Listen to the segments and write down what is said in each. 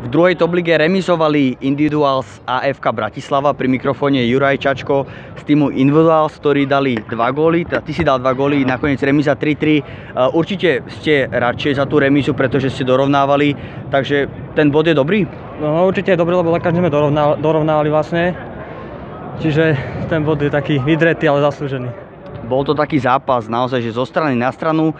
V druhej top lige remizovali Individuals AFK Bratislava, pri mikrofóne Juraj Čačko z týmu Individuals, ktorí dali 2 góly, ty si dal 2 góly, nakoniec remíza 3-3. Určite ste radšej za tú remízu, pretože ste dorovnávali, takže ten bod je dobrý? No určite je dobrý, lebo za každým sme dorovnávali vlastne, čiže ten bod je taký vydretý, ale zaslúžený. Bol to taký zápas naozaj, že zo strany na stranu.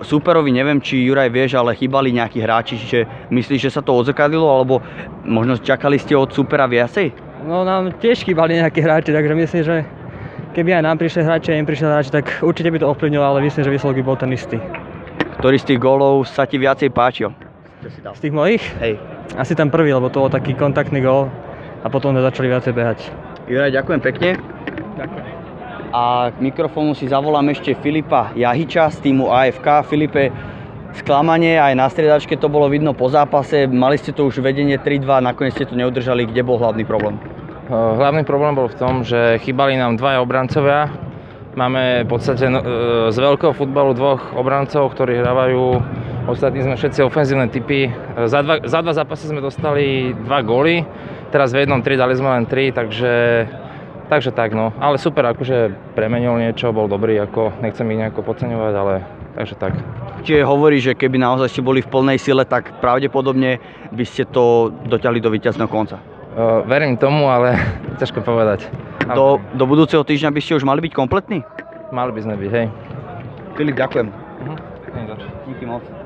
Súperovi, neviem, či Juraj vieš, ale chýbali nejakí hráči, čiže myslíš, že sa to odzrkadlilo, alebo možno čakali ste od súpera viacej? No nám tiež chýbali nejakí hráči, takže myslím, že keby aj nám prišli hráči a im prišli hráči, tak určite by to ovplyvnilo, ale myslím, že výsledok by bol ten istý. Ktorý z tých gólov sa ti viacej páčil? Z tých mojich? Hej. Asi ten prvý, lebo to bol taký kontaktný gól a potom sme začali viacej behať. Juraj, ďakujem pekne. Ďakujem. A k mikrofónu si zavolám ešte Filipa Jahiča z týmu AFK. Filipe, sklamanie aj na striedačke to bolo vidno po zápase. Mali ste to už vedenie 3-2, nakoniec ste to neudržali. Kde bol hlavný problém? Hlavný problém bol v tom, že chýbali nám 2 obrancovia. Máme v podstate z veľkého futbalu 2 obrancov, ktorí hrávajú. Ostatní sme všetci ofenzívne typy. Za 2 zápasy sme dostali 2 góly. Teraz v jednom 3 dali sme len 3, takže tak no. Ale super, akože premenil niečo, bol dobrý, nechcem ich nejako podceňovať, ale takže tak. Čiže hovorí, že keby naozaj ste boli v plnej sile, tak pravdepodobne by ste to dotiahli do víťazného konca. Verím tomu, ale ťažko povedať. Do budúceho týždňa by ste už mali byť kompletní? Mali by sme byť, hej. Filip, ďakujem. Díky Díky moc.